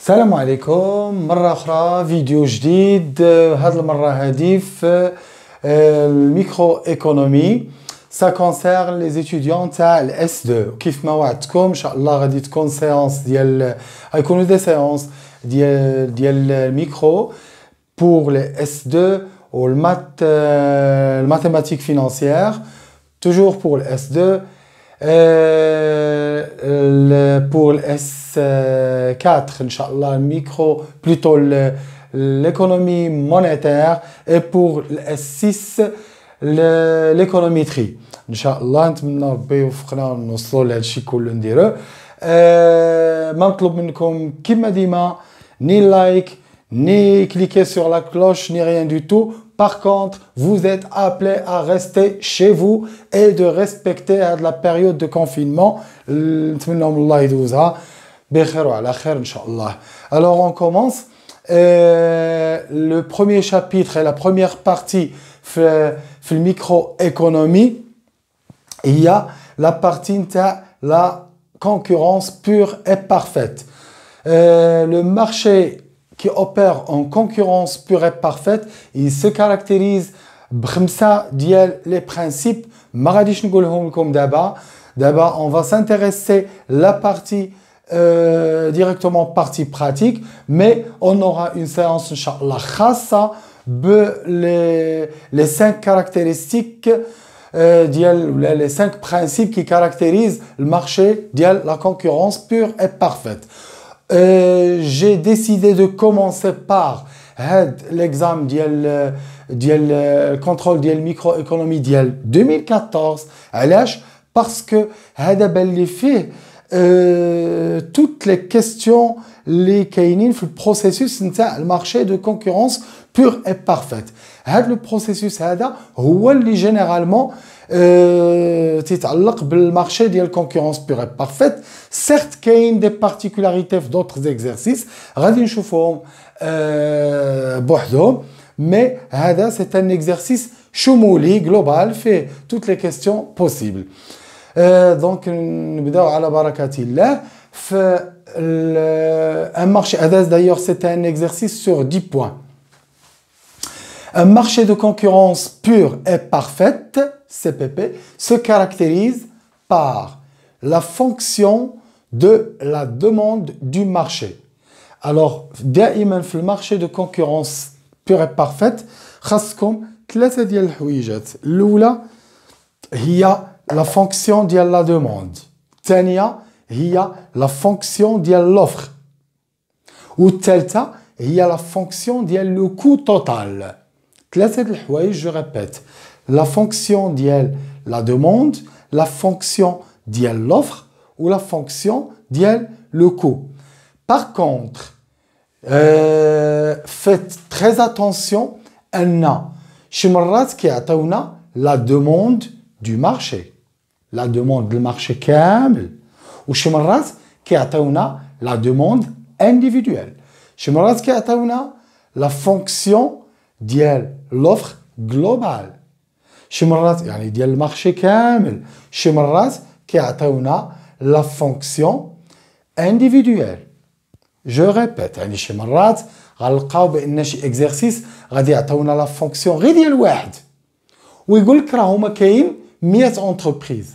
السلام عليكم مرة أخرى فيديو جديد. هذه المرة هذه في الميكرو ايكونومي. Ça concerne les étudiants تاع ال S2. كيف ما وعدتكم إن شاء الله غادي تكون سيونس ديال غيكونوا دي سيونس ديال الميكرو pour les S2 ou le mathématiques financières. Toujours pour le S2. Pour le S4, Inch'Allah, micro, plutôt l'économie monétaire, et pour le S6, l'économétrie. Inch'Allah, نتمنى ربي يوفقنا نوصلوا لهذا الشيء كله نديروه. ما نطلب منكم كما ديما ni like, ni cliquer sur la cloche, ni rien du tout. Par contre, vous êtes appelés à rester chez vous et de respecter la période de confinement. Alors, on commence. Le premier chapitre et la première partie de la microéconomie, il y a la partie de la concurrence pure et parfaite. Le marché qui opère en concurrence pure et parfaite, il se caractérise بخمسة ديال les principes. ما غاديش نقولهم لكم دابا. D'abord, on va s'intéresser la partie directement partie pratique, mais on aura une séance inchallah khassa les 5 caractéristiques les 5 principes qui caractérisent le marché de la concurrence pure et parfaite. J'ai décidé de commencer par l'examen du contrôle de la microéconomie de 2014. Parce que toutes les questions les كاينين في البروسيسوس نتاع المارشي de concurrence pure et parfaite. هذا البروسيسوس هذا هو اللي جينيرالمون تتعلق بالمارشي ديال concurrence pure et parfaite. Certes كاين des particularités في d'autres exercices غادي نشوفوهم بوحدهم, mais هذا c'est un exercice شمولي global fait toutes les questions possibles. Donc نبداو على بركة الله. Un marché, d'ailleurs c'est un exercice sur 10 points. Un marché de concurrence pure et parfaite, CPP, se caractérise par la fonction de la demande du marché. Alors, دائما في marché de concurrence pure et parfaite, خاصكم ثلاثة ديال الحويجات. الأولى هي la fonction de la demande. الثانية هي la fonction de l'offre. والثالثة هي la fonction de le coût total. ثلاثة الحوايج, je répète. La fonction de la demande, la fonction de l'offre ou la fonction de le coût. Par contre, faites très attention, أن شي مرات كيعطيونا la demande du marché. La demande du marché كامل. وشي مرات كيعطيونا la demande individuelle. شي مرات كيعطيونا la fonction ديال l'offre globale. شي مرات يعني ديال المارشي كامل. شي مرات كيعطيونا la fonction individuelle. Je répète, يعني شي مرات غنلقاو بان شي اكزرسيس غادي يعطيونا لا فونكسيون غير ديال واحد ويقول لك راه هما كاين 100 انتربريز.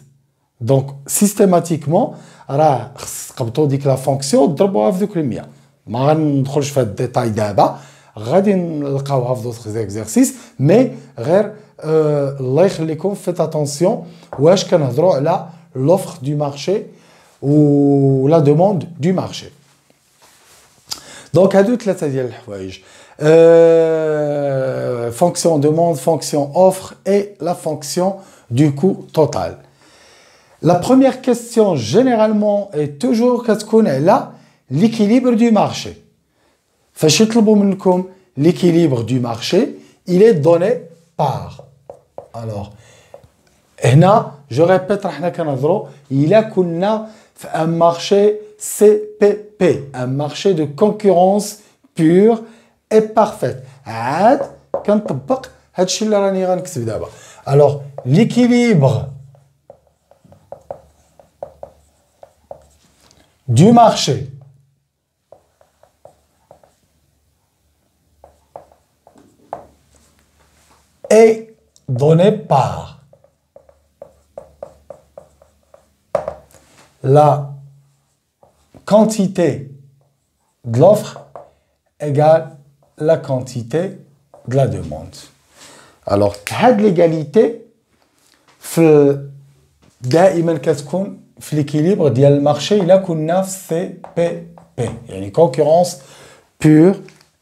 دونك سيستيماتيكمون راه خص تقبطوا ديك لا فونكسيون تضربوها في دوك ال 100. ما غندخلش في هاد الديتاي دابا, غادي نلقاوها في دوطخ اكزرسيس, مي غير الله يخليكم فيت اتونسيون واش كنهضروا على لوفر دو مارشي و لا دوموند دو مارشي. دونك هادو ثلاثه ديال الحوايج, fonction demande, fonction offre et la fonction du coût total. La première question généralement est toujours كتكون على l'équilibre du marché. فاش يطلبوا منكم l'équilibre du marché, il est donné par. Alors هنا je répète راحنا كنهضروا إلا كنا في un marché CPP, un marché de concurrence pure et parfaite. عاد كنطبق هادشي اللي راني غنكتب دابا. Alors l'équilibre du marché est donné par la quantité de l'offre égale la quantité de la demande. Alors, cette l'égalité, دائما كتكون في l'équilibre ديال المارشي إلا كنا في CPP, يعني concurrence pure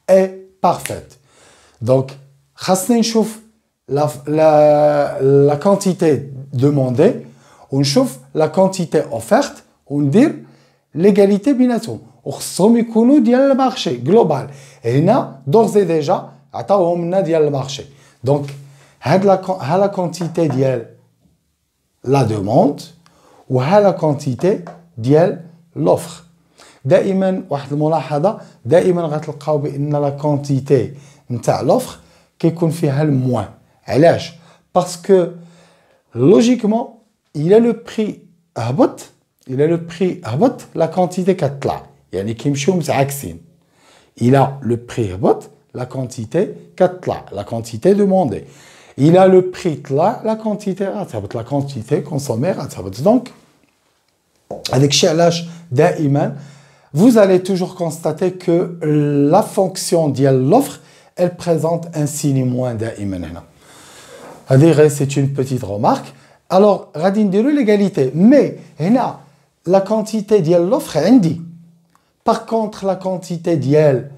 et parfaite. Donc, خاصني نشوف la quantité demandée ونشوف la quantité offerte وندير l'égalité بيناتهم وخصهم يكونوا ديال المارشي جلوبال. هنا دورز ديجا عطاوهم لنا ديال المارشي. دونك هاد لا كونتيتي ديال لا دوموند وها لا كونتيتي ديال لوفر. دائما واحد الملاحظه دائما غتلقاو بان لا كونتيتي نتاع لوفر كيكون فيها الموان. علاش؟ باسكو لوجيكمون الى لو بري هبط لا كونتيتي كتطلع يعني كيمشيو متعاكسين. الى لو بري هبط لا كونتيتي كتطلع لا كونتيتي دوموندي. الى لو بري طلع لا كونتيتي غتهبط لا كونتيتي كونسومي غتهبط. دونك هذاك الشيء علاش دائما vous allez toujours constater que la fonction ديال l'offre elle présente un signe moins دائما هنا. هذه c'est une petite remarque. Alors غادي نديرو l'égalité mais هنا la quantité ديال l'offre عندي. Par contre la quantité ديال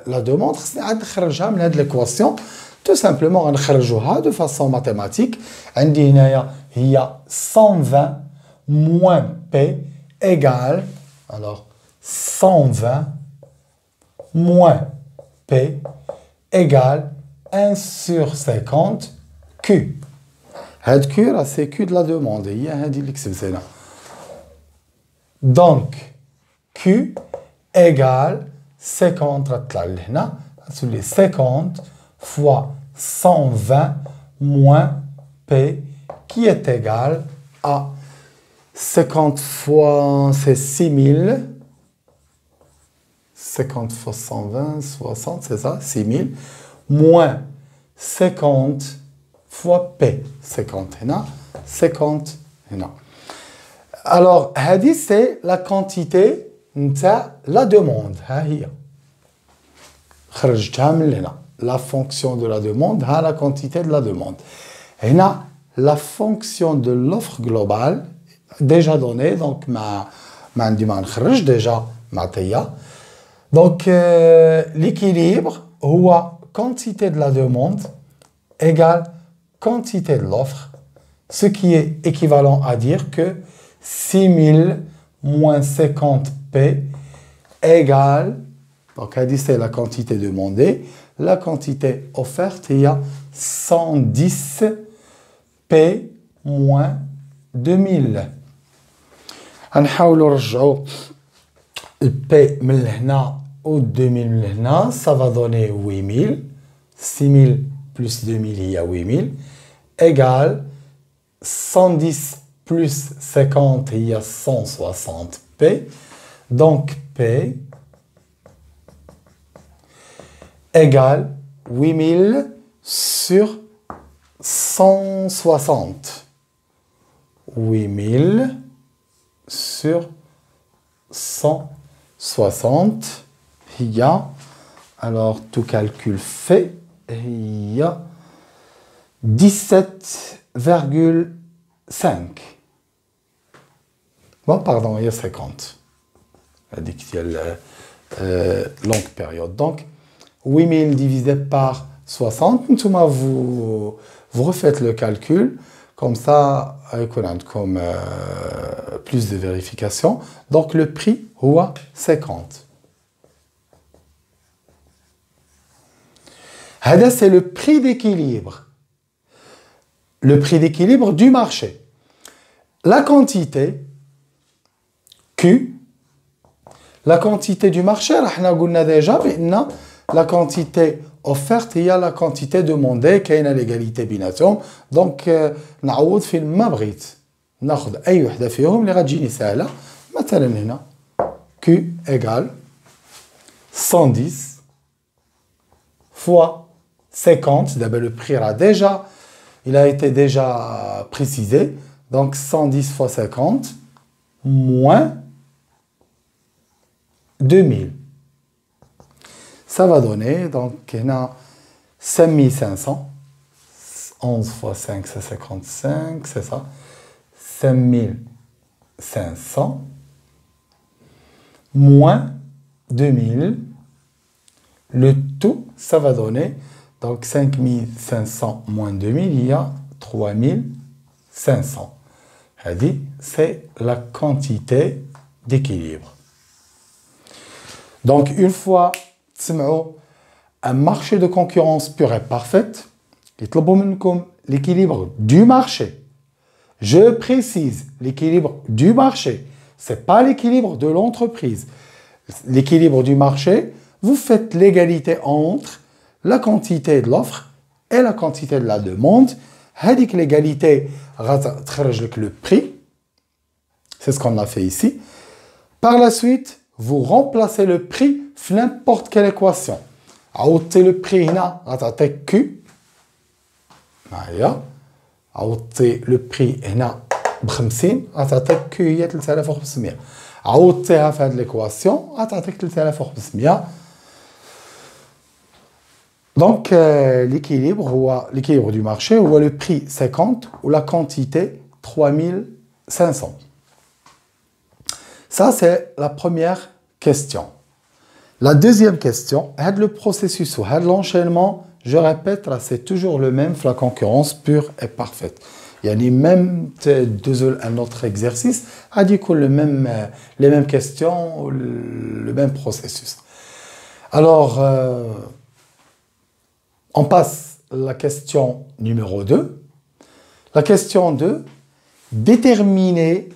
la demande خصني عاد نخرجها من هاد l'équation. Tout simplement غنخرجوها de façon mathématique. عندي هنايا هي 120 moins P égale alors 120 moins P égale 1 sur 50 Q. هاد Q راه c'est Q de la demande هي هادي اللي كتبت هنا. Donc Q égale 50 غتطلع لهنا غتولي 50 fois 120 moins P qui est égal à 50 fois c'est 6000 50 fois 120 60 c'est ça 6000 moins 50 fois P 50 هنا 50 هنا. Alors هذه c'est la quantité نتاع la demande ها هي خرجتها من هنا. La fonction de la demande à la quantité de la demande. Et là, la fonction de l'offre globale déjà donnée, donc ma déjà mataya. Donc l'équilibre ou quantité de la demande égale quantité de l'offre, ce qui est équivalent à dire que 6000 moins 50P égale, donc c'est la quantité demandée. La quantité offerte, il y a 110 P moins 2000. نحاولوا نرجعوا ال P من هنا و 2000 من هنا, ça va donner 8000. 6000 plus 2000 il y a 8000 égale 110 plus 50 il y a 160 P. Donc P égale 8000 sur 160. 8000 sur 160. Il y a, alors tout calcul fait, il y a 17,5. Bon, pardon, il y a 50. Il y a longue période. Donc, 8000 divisé par 60, vous refaites le calcul, comme ça, comme plus de vérification. Donc le prix, c'est 50. C'est le prix d'équilibre. Le prix d'équilibre du marché. La quantité, Q, la quantité du marché, on a déjà la quantité offerte il y a la quantité demandée qui est l'égalité بيناتهم. Donc نعوض في ما بغيت ناخذ اي وحده فيهم اللي غتجيني سهله. مثلا هنا Q égale 110 fois 50, d'abord le prix il a été déjà précisé. Donc 110 fois 50 moins 2000. Ça va donner, donc on a 5500. 11 fois 5, c'est 55, c'est ça. 5500 moins 2000. Le tout, ça va donner, donc 5500 moins 2000, il y a 3500. C'est la quantité d'équilibre. Donc, une fois un marché de concurrence pure et parfaite, l'équilibre du marché. Je précise, l'équilibre du marché. Ce n'est pas l'équilibre de l'entreprise. L'équilibre du marché, vous faites l'égalité entre la quantité de l'offre et la quantité de la demande. Hadik l'égalité, le prix. C'est ce qu'on a fait ici. Par la suite, vous remplacez le prix dans n'importe quelle équation. عوضتي le prix هنا غتعطيك Q. معايا عوضتي le prix هنا ب 50 غتعطيك Q هي 3500. عوضتيها في هذه l'équation غتعطيك 3500. Donc l'équilibre du marché ou le prix 50 ou la quantité 3500. Ça c'est la première question. La deuxième question, le processus ou l'enchaînement, je répète, c'est toujours le même, la concurrence pure et parfaite. Il y a même un autre exercice, les mêmes questions, le même processus. Alors, on passe à la question numéro 2. La question 2, déterminer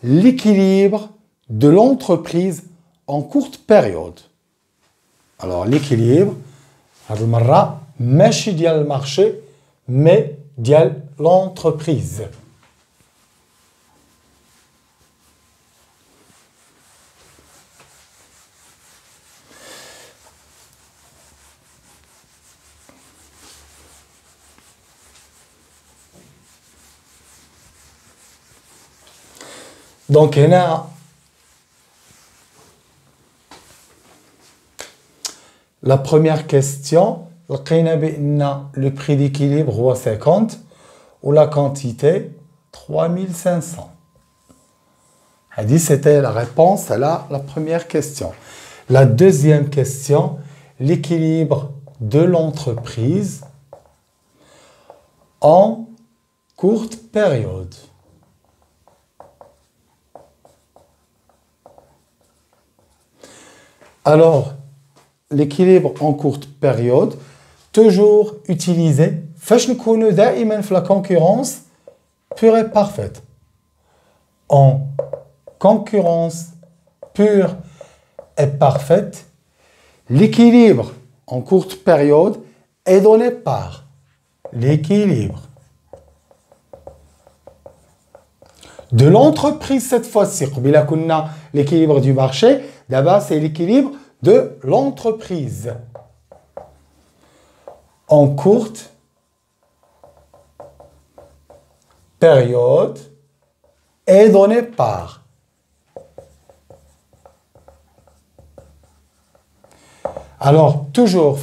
l'équilibre de l'entreprise en courte période. Alors, l'équilibre, ماشي ديال المارشي mais ديال l'entreprise. Donc, هنا la première question, le prix d'équilibre est 50 ou la quantité 3500. C'était la réponse à la première question. La deuxième question, l'équilibre de l'entreprise en courte période. Alors, l'équilibre en courte période, toujours utilisé, la concurrence pure et parfaite. En concurrence pure et parfaite, l'équilibre en courte période est donné par l'équilibre de l'entreprise cette fois-ci. L'équilibre du marché, d'abord c'est l'équilibre de l'entreprise en courte période est donné par alors toujours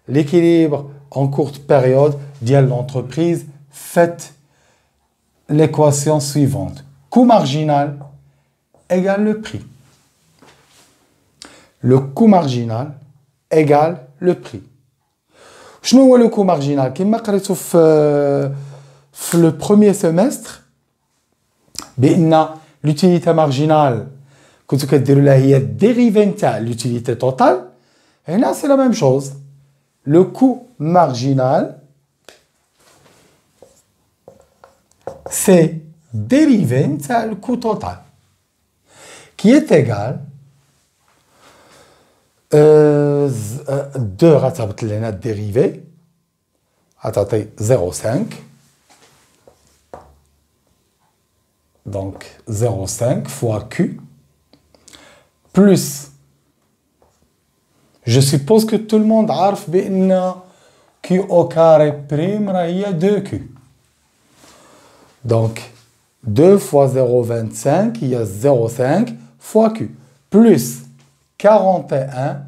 l'équilibre en courte période de l'entreprise, faites l'équation suivante. Coût marginal égale le prix. Le coût marginal égale le prix. شنو هو le coût marginal? كما قريتو في le premier semestre بأن l'utilité marginale كنتو كديروا لها هي dérivée نتاع l'utilité totale. هنا c'est la même chose. Le coût marginal c'est dérivé نتاع le coût total qui est égal 2 غتهبط لنا الديريفي غتعطي 0,5 donc 0,5 fois Q plus Je suppose que tout le monde عارف بأن Q au carré prime il y a 2Q. Donc, 2 fois 0,25, il y a 0,5 fois Q. Plus 41,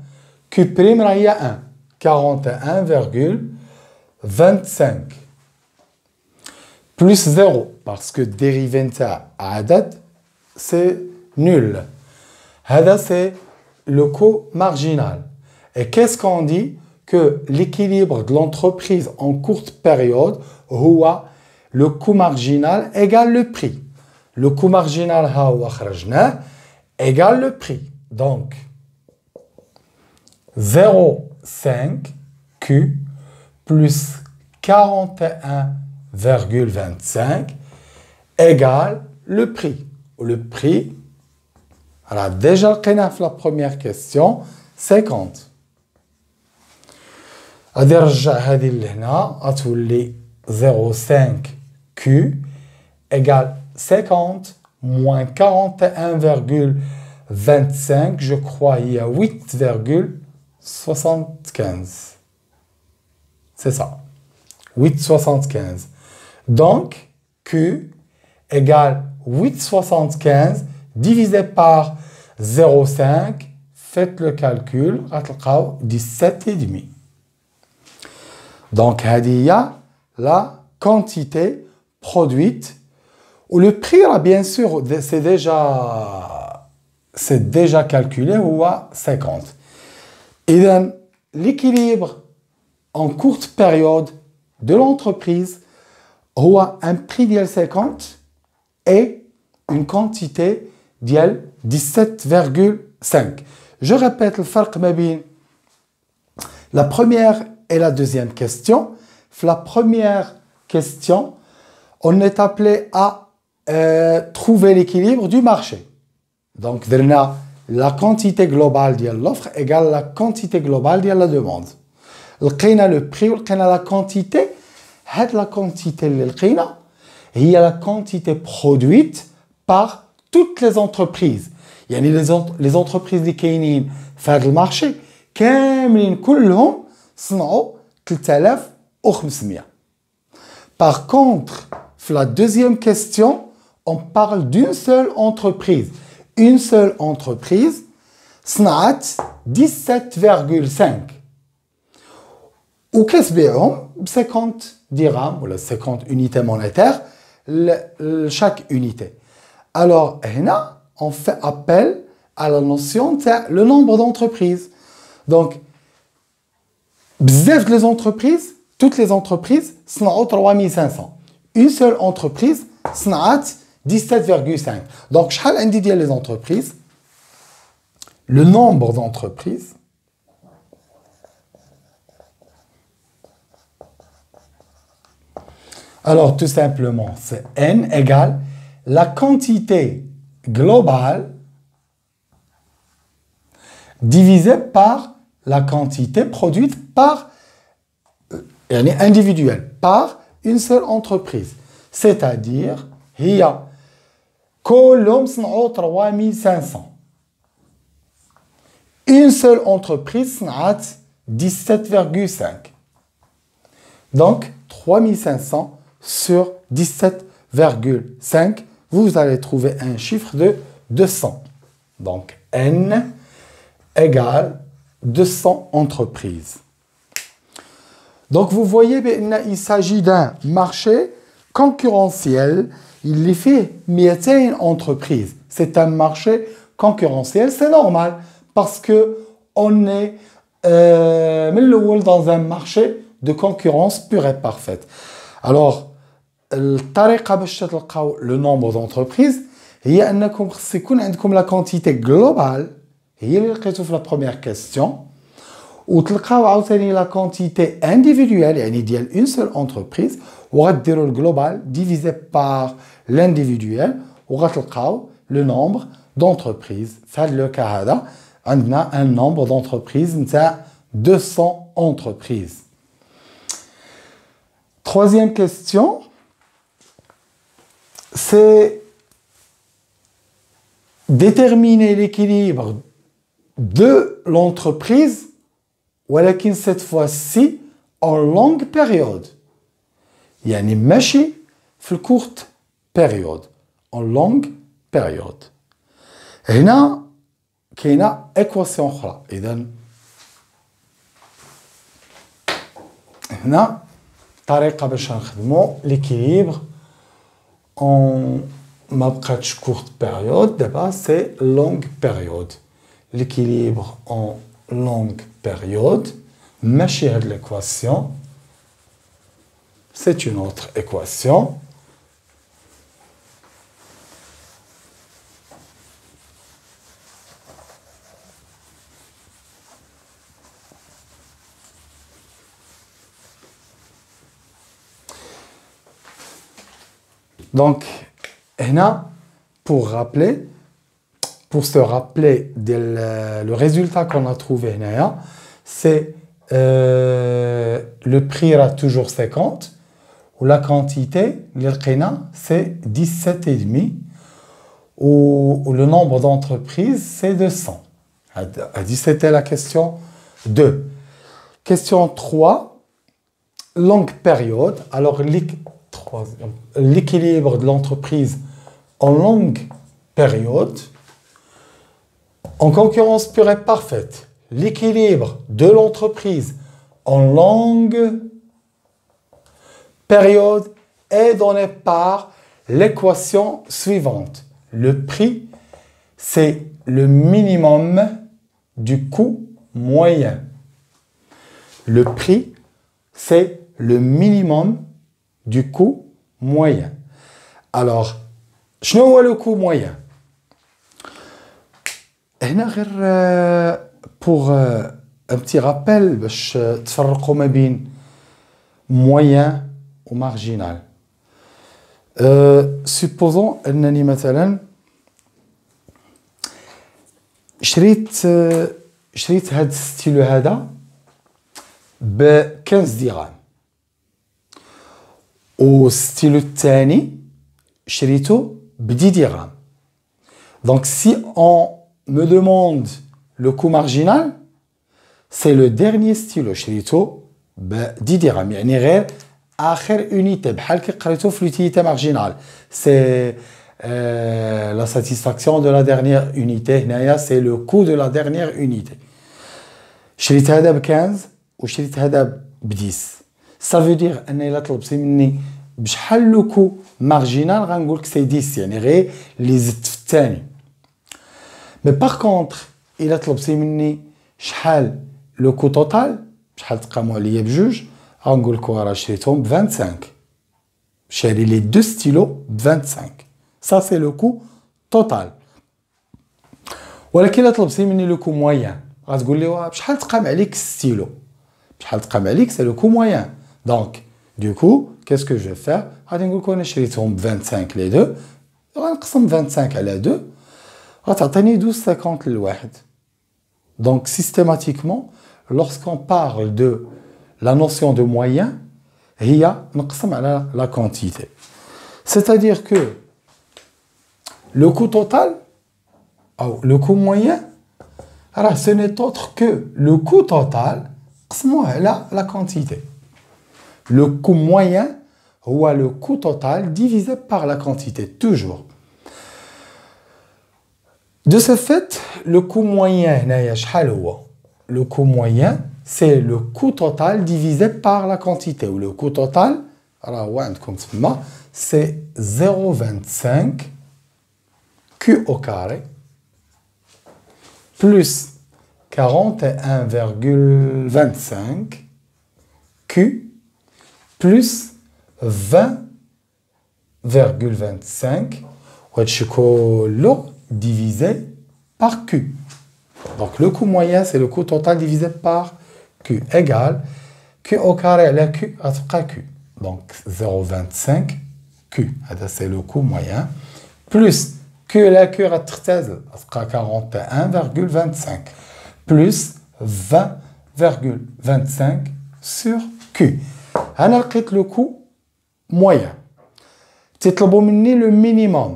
Q prime il y a 1. 41,25. Plus 0, parce que dérivé de عدد, c'est nul. هذا, c'est le coût marginal. Et qu'est-ce qu'on dit? Que l'équilibre de l'entreprise en courte période, le coût marginal égale le prix. Le coût marginal égale le prix. Donc, 0,5 Q plus 41,25 égale le prix. Le prix, alors déjà la première question, 50. غادي نرجع هذه لهنا غتولي 0,5 Q égale 50 moins 41,25, je crois il y a 8,75. C'est ça. 8,75. Donc, Q égale 8,75 divisé par 0,5. Faites le calcul. 17,5. Donc, il y a la quantité produite. Ou le prix, là, bien sûr, c'est déjà calculé ou à 50. Et donc, l'équilibre en courte période de l'entreprise ou un prix de 50 et une quantité de 17,5. Je répète le farq mabin la première et la deuxième question. La première question, on est appelé à trouver l'équilibre du marché. Donc, la quantité globale de l'offre égale la quantité globale de la demande. Le prix ou la quantité. La quantité il y a la quantité produite par toutes les entreprises. Les entreprises qui sont le marché, كلهم صنعوا 3500. Par contre, la deuxième question, on parle d'une seule entreprise. Une seule entreprise, صنعت 17,5. Ou qu'est-ce que 50 dirhams, ou 50 unités monétaires, chaque unité. Alors, là, on fait appel à la notion de le nombre d'entreprises. Donc, bzef les entreprises, toutes les entreprises, sont 3500. Une seule entreprise, sont 17,5. Donc, شحال عندي ديال les entreprises, le nombre d'entreprises, alors tout simplement, c'est N égale la quantité globale divisée par la quantité produite par individuelle, par une seule entreprise. C'est-à-dire, il y a كلهم صنعوا 3500. Une seule entreprise صنعت 17,5. Donc, 3500 sur 17,5, vous allez trouver un chiffre de 200. Donc, N égale 200 entreprises. Donc, vous voyez, il s'agit d'un marché concurrentiel. Il fait 200 entreprises. C'est un marché concurrentiel, c'est normal, parce qu'on est dans un marché de concurrence pure et parfaite. Alors, le nombre d'entreprises, هي أنكم خص يكون عندكم la quantité globale, هي اللي لقيتو في la première question, وتلقاو عاوتاني la quantité individuelle, يعني ديال une seule entreprise, وغديروا le global divisé par l'individuel, وغتلقاو le nombre d'entreprises. في هذا le cas هذا عندنا un nombre d'entreprises نتاع 200 entreprises. Troisième question, c'est déterminer l'équilibre de l'entreprise ولكن cette fois-ci en longue période. يعني ماشي في courte période. En longue période. هنا كاينه équation أخرى. إذا هنا طريقة باش نخدمو l'équilibre en ما بقاتش courte période. دابا c'est longue période. L'équilibre en longue période. ماشي هاد l'équation. C'est une autre équation. Donc, pour se rappeler le résultat qu'on a trouvé, c'est le prix est toujours 50, ou la quantité, c'est 17,5, ou le nombre d'entreprises, c'est 200. C'était la question 2. Question 3, longue période. Alors, l'équilibre de l'entreprise en longue période, en concurrence pure et parfaite, l'équilibre de l'entreprise en longue période est donné par l'équation suivante. Le prix, c'est le minimum du coût moyen. Le prix, c'est le minimum du coût moyen. Alors, شنو هو le coût moyen? هنا غير pour un petit rappel باش تفرقوا ما بين moyen و marginal. Supposons أنني مثلا شريت هاد الستيلو هذا ب 15 درهم. والستيلو الثاني شريته ب 10 dirhams. Donc si on me demande le coût marginal, c'est le dernier stylo شريته ب 10 dirhams. يعني غير آخر unité بحال كي قريتو في l'utilité marginale. C'est la satisfaction de la dernière unité. هنايا c'est le coût de la dernière unité. شريت هذا ب 15 وشريت هذا ب 10. Ça veut dire أن إلا طلبتي مني بشحال لو كو مارجينال غنقول لك سي 10 يعني غير اللي زدت في الثاني. مي باغ كونطخ إلا طلبتي مني شحال لو كو توتال بشحال تقاموا عليا بجوج غنقول لك راه شريتهم ب 25. شاري لي دو ستيلو ب 25. Ça c'est le coût total. ولكن إلا طلبتي مني لو كو مويان غتقول لي بشحال تقام عليك الستيلو. بشحال تقام عليك c'est le coût moyen. Donc du coup, qu'est-ce que je vais faire? غادي نقول لك انا شريتهم ب 25 les deux. غنقسم 25 على 2 غتعطيني 12,50 للواحد. Donc systématiquement, lorsqu'on parle de la notion de moyen, هي نقسم على la quantité. C'est-à-dire que le coût total, ou le coût moyen, alors ce n'est autre que le coût total قسموه على la quantité. Le coût moyen ou le coût total divisé par la quantité, toujours. De ce fait, le coût moyen, le coût moyen, c'est le coût total divisé par la quantité. Ou le coût total, c'est 0,25 Q au carré plus 41,25 Q plus 20,25 divisé par Q. Donc le coût moyen, c'est le coût total divisé par Q égale Q au carré à la Q à Q. Donc 0,25 Q. C'est le coût moyen. Plus Q à la Q à 41,25. Plus 20,25 sur Q. أنا لقيت le coût moyen. تطلبوا مني le minimum.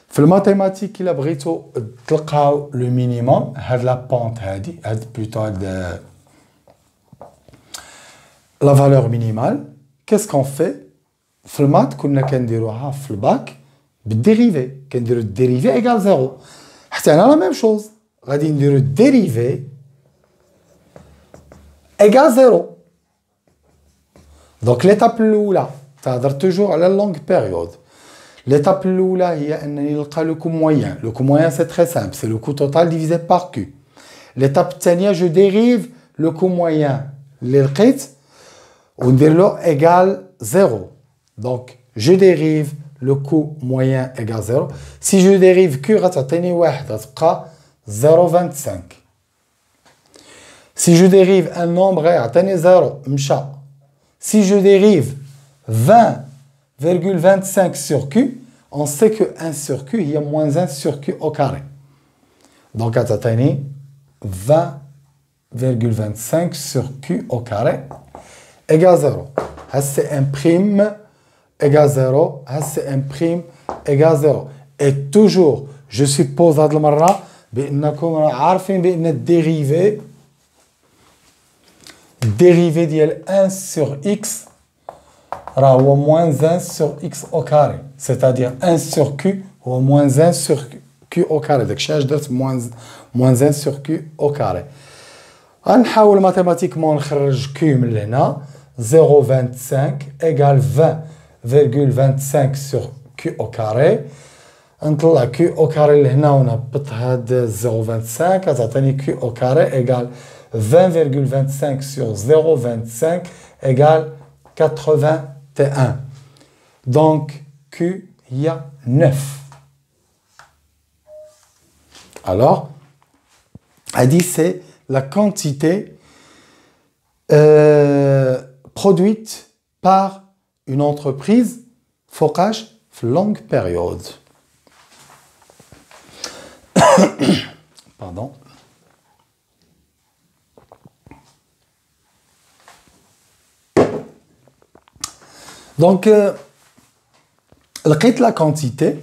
في الماتيماتيك إلا بغيتو تلقاو le minimum هاد لا بونت هادي هاد بلوتو هاد la valeur minimale, qu'est-ce qu'on fait? في المات كنا كنديروها في الباك بالديريفي كنديرو الديريفي ايكال زيرو حتى هنا لا ميم شوز غادي نديرو الديريفي ايكال زيرو دونك ليتاب الاولى تهضر توجور على اللونغ بيريود ليتاب الاولى هي انني نلقى لو كو مويان لو كو مويان سي تري سامبل سي لو كو توتال ديفيزي بار كيو ليتاب الثانيه جو ديريف لو كو مويان اللي لقيت وندير له ايكال زيرو donc je dérive le coût moyen égale 0. Si je dérive Q, غتعطيني واحد غتبقى 0,25. Si je dérive un nombre غيعطيني 0 مشى. Si je dérive 20,25 sur Q, on sait que 1 sur Q il y a moins 1 sur Q au carré. Donc غتعطيني 20,25 sur Q au carré égale 0. C'est un prime égale 0, c'est un prime égale 0. Et toujours, je suppose هاد المرة بأنكم عارفين بأن الديريفي ديال 1 sur x راه هو moins 1 sur x au carré. C'est-à-dire 1 sur q هو moins 1 sur q au carré. داكشي علاش درت moins 1 sur q au carré. غنحاول ماتيماتيكمون نخرج q من هنا 0,25 égale 20,25 sur Q au carré. نطلع Q au carré لهنا ونهبط هاد 0,25 غتعطيني Q au carré égale 20,25 sur 0,25 égale 81. Donc Q هي 9. Alors, هادي c'est la quantité produite par une entreprise focage longue période. Pardon. Donc, لقيت la quantité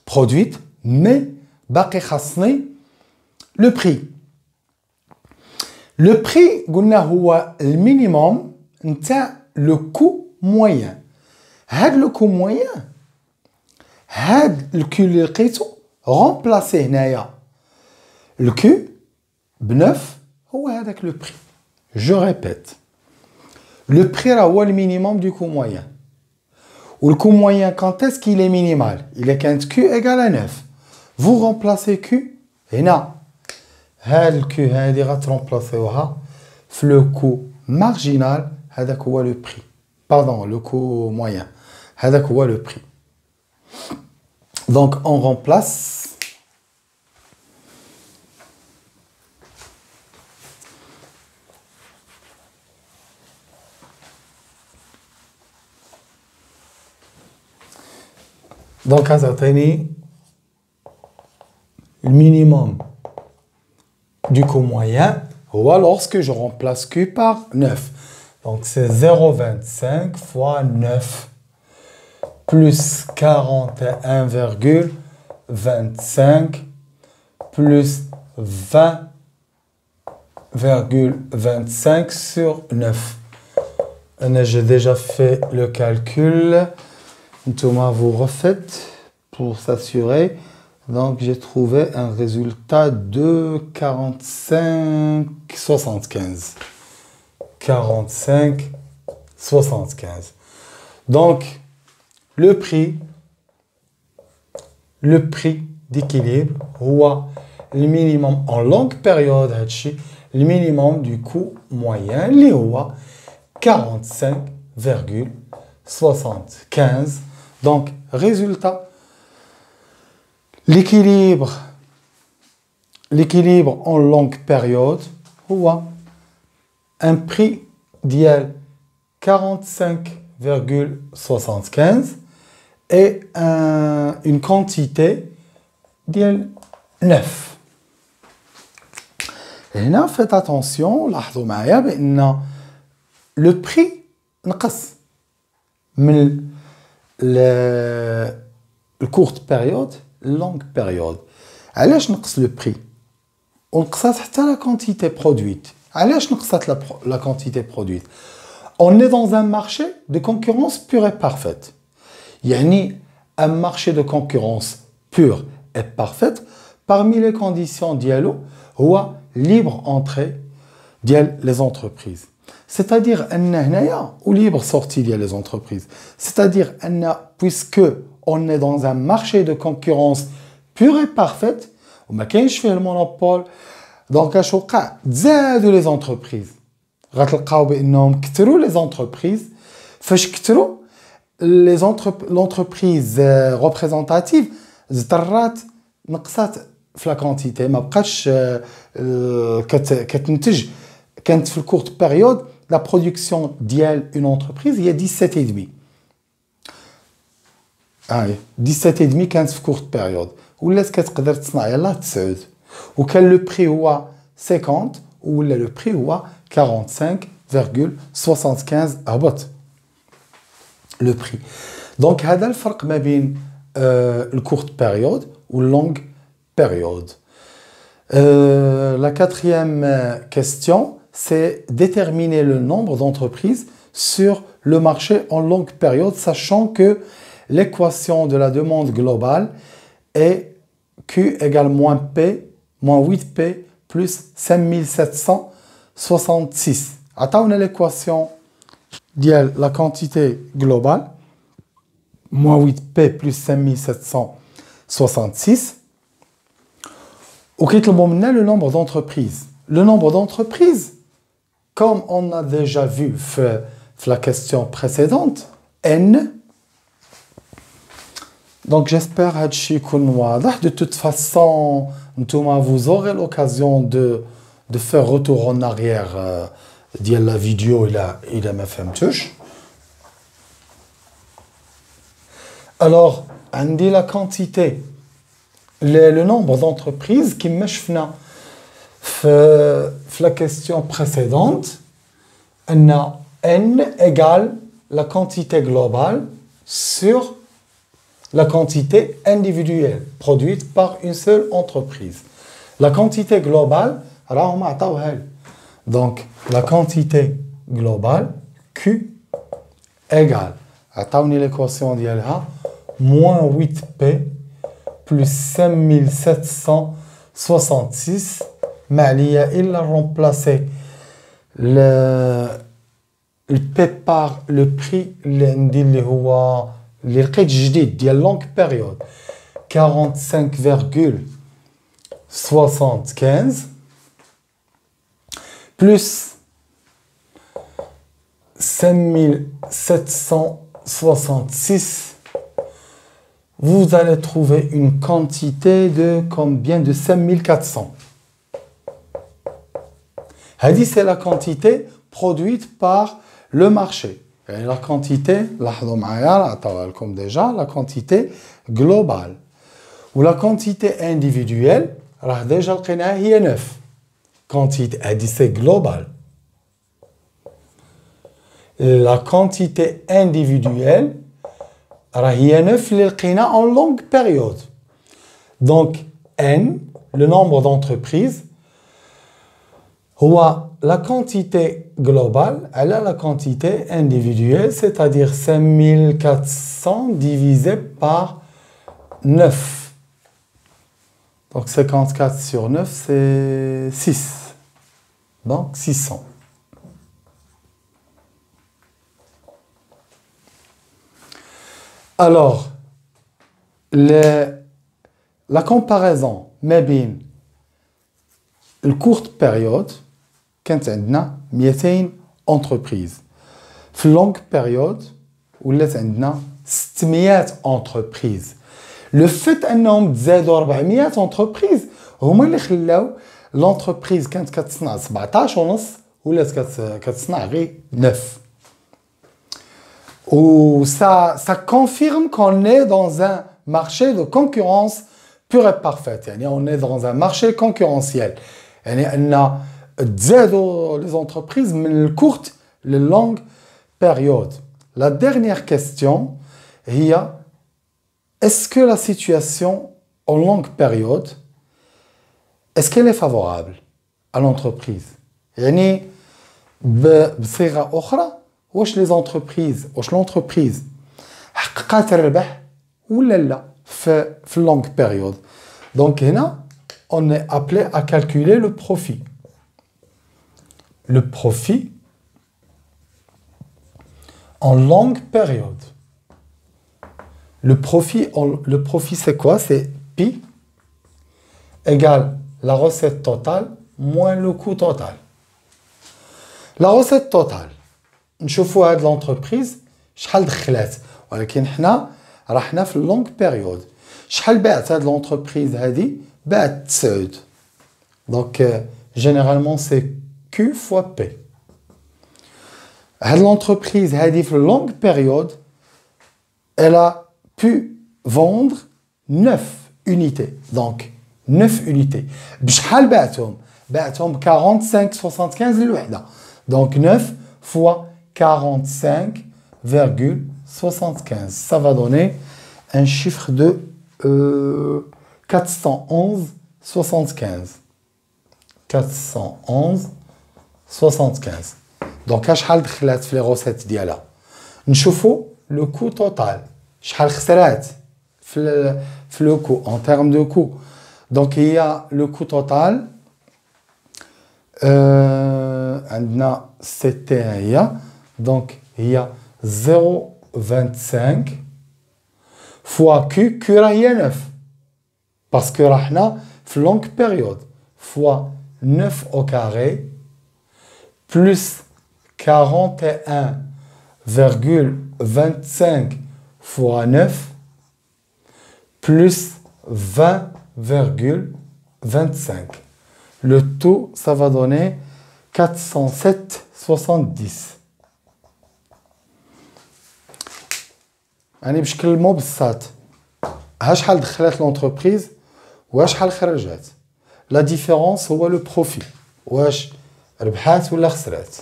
produite, mais باقي خاصني le prix. Le prix قلنا هو المينيموم نتاع le coût moyen. هاد لو كو مويان هاد الكو اللي لقيتو رومبلاسي هنايا الكو بنوف هو هذاك لو بري جو ريبيت لو بري راه هو المينيموم دو كو مويان والكو مويان كانت اسكو il est minimal il est كانت كو ايغال ا 9 vous remplacez كو هنا هاد الكو هادي غترومبلاسيوها في لو كو مارجينال هذاك هو لو بري pardon le coût moyen هذاك هو le prix donc on remplace donc غتعطيني le minimum du coût moyen هو lorsque je remplace Q par 9. Donc c'est 0,25 fois 9 plus 41,25 plus 20,25 sur 9. J'ai déjà fait le calcul. Thomas, vous refaites pour s'assurer. Donc j'ai trouvé un résultat de 45,75. 45,75. Donc, le prix d'équilibre, ou le minimum en longue période, le minimum du coût moyen, les 45,75. Donc, résultat, l'équilibre en longue période, ou un prix d'IL 45,75 et une quantité d'IL 9. Et là, faites attention, لاحظوا معايا بأن le prix نقص من courte période longue période. علاش نقص le prix ونقصات حتى la quantité produite. علاش نقصات la quantité produite On est dans un marché de concurrence pure et parfaite. Yani, un marché de concurrence pure et parfaite, parmi les conditions dialogue, هو libre entrée les entreprises. C'est-à-dire, ou libre sortie les entreprises. C'est-à-dire, puisque on est dans un marché de concurrence pure et parfaite, وما كاينش فيه المونوبول، donc اش وقع؟ تزادوا les entreprises. غتلقاو بانهم كثروا les entreprises. فاش كثروا l'entreprise représentative اضطرات نقصات في لا كونتيتي، ما بقاتش كتنتج. كانت في الكورت بيريود لا برودكسيون ديال اون انتربريز هي 17.5 كانت في كورت بيريود، ولات كتقدر تصنع يلاه 9، وكان لو بري هو 50 ولا لو بري هو 45.75 هبط لو بري. دونك هذا الفرق ما بين الكورت بيريود واللونغ période. La quatrième question, c'est déterminer le nombre d'entreprises sur le marché en longue période, sachant que l'équation de la demande globale est Q égale moins P, moins 8P, plus 5766. Attends, on a l'équation de la quantité globale, moins 8P plus 5766. Ou le nombre d'entreprises. Le nombre d'entreprises, comme on a déjà vu la question précédente, N. Donc j'espère que de toute façon, vous aurez l'occasion de faire retour en arrière de la vidéo et la touche. Alors, on dit la quantité. Le nombre d'entreprises qui m'échefna la question précédente, N égale la quantité globale sur la quantité individuelle produite par une seule entreprise. La quantité globale, donc la quantité globale Q égale, l'équation d'ILH, moins 8P plus 5766, mais il a remplacé le P par le prix اللي هو اللي لقيت جديد ديال longue période 45,75 plus 5766. Vous allez trouver une quantité de combien? De 5400. C'est la quantité produite par le marché. Et la quantité, comme déjà, la quantité globale. Ou la quantité individuelle, déjà, il y a 9. Quantité, c'est global. La quantité individuelle, il y a 9 en longue période. Donc, N, le nombre d'entreprises, la quantité globale, elle a la quantité individuelle, c'est-à-dire 5400 divisé par 9. Donc 54 sur 9, c'est 6. Donc 600. Alors, la comparaison, mais la courte période, quand on a 200 entreprises. La longue période, où on a 600 entreprises. Le fait qu'on ait 400 entreprises, l'entreprise quand on a 17 ou 9. Ou ça confirme qu'on est dans un marché de concurrence pure et parfaite. On est dans un marché concurrentiel. On a les entreprises, mais le courte, les longues périodes. La dernière question est: est-ce que la situation en longue période, est-ce qu'elle est favorable à l'entreprise? بصيغة أخرى واش les entreprises واش l'entreprise حققت الربح ولا لا في longue période. Donc هنا on est appelé à calculer le profit. Le profit en longue période. Le profit c'est quoi? C'est pi égale la recette totale moins le coût total. La recette totale, نشوفوا هاد l'entreprise شحال دخلات ولكن حنا راحنا في longue période. شحال باعت هاد l'entreprise هادي؟ باعت 9. Donc généralement c'est Q fois P. هاد l'entreprise هادي في longue période elle a pu vendre 9 unités. Donc 9 unités. بشحال باعتهم؟ باعتهم 45,75 للوحدة. Donc 9 fois 45,75. Ça va donner un chiffre de 411,75. 411,75. Donc شحال دخلات في les recettes ديالها؟ نشوفوا le coût total. شحال خسرات في le coût en termes de coût. Donc il y a le coût total. عندنا c'était هي. Donc il y a 0,25 fois Q. Q راهي 9 parce que راحنا في longue période fois 9 au carré plus 41,25 fois 9 plus 20,25. Le tout, ça va donner 407,70. يعني بشكل مبسط ها شحال دخلت l'entreprise وشحال خرجت. La différence هو le profit. واش ربحات ولا خسرات.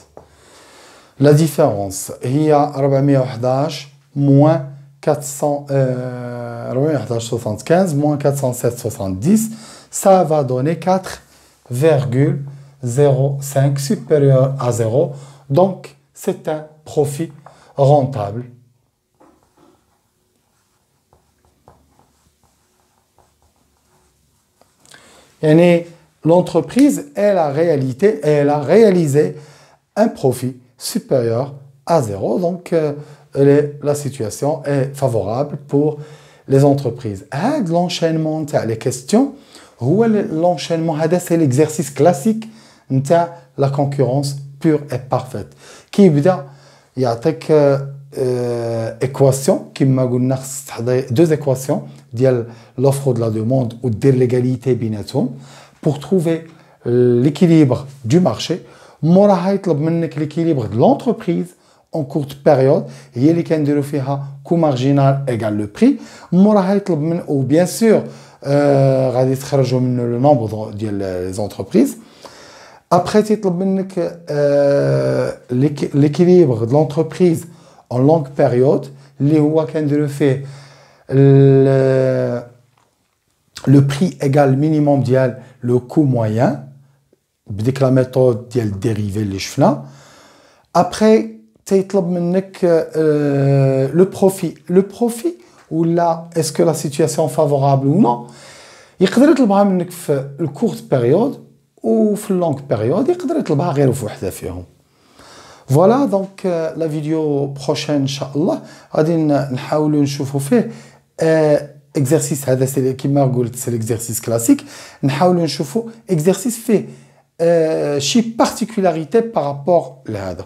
La différence هي 411 moins 411,75 moins 407,70. Ça va donner 4,05 supérieur à 0. Donc, c'est un profit rentable. Et l'entreprise, elle a réalisé un profit supérieur à 0. Donc, la situation est favorable pour les entreprises. L'enchaînement, les questions, l'enchaînement, c'est l'exercice classique de la concurrence pure et parfaite. Qui veut dire, il y a équation, qui m'a deux équations, l'offre de la demande ou de l'égalité binatum, pour trouver l'équilibre du marché. L'équilibre de l'entreprise en courte période, هي اللي كنديروا فيها coût marginal égale le prix. موراها يطلب من ou bien sûr غادي تخرجوا من le nombre ديال les entreprises. Après تطلب منك l'équilibre de l'entreprise en longue période اللي هو كنديروا فيه le prix égale minimum ديال le coût moyen بديك la méthode ديال dérivé اللي شفنا. Après تيطلب منك le profit ou là est-ce que la situation est favorable ou non. يقدر يطلبها منك في الكورت بيريود وفي اللونغ بيريود يقدر يطلبها غير في وحده فيهم. فوالا دونك لا فيديو بروشين ان شاء الله غادي نحاولوا نشوفوا فيه اكزرسيس. هذا سي كيما قلت سي الاكزرسيس كلاسيك. نحاولوا نشوفوا اكزرسيس فيه شي بارتيكولاريتي بارابور لهذا.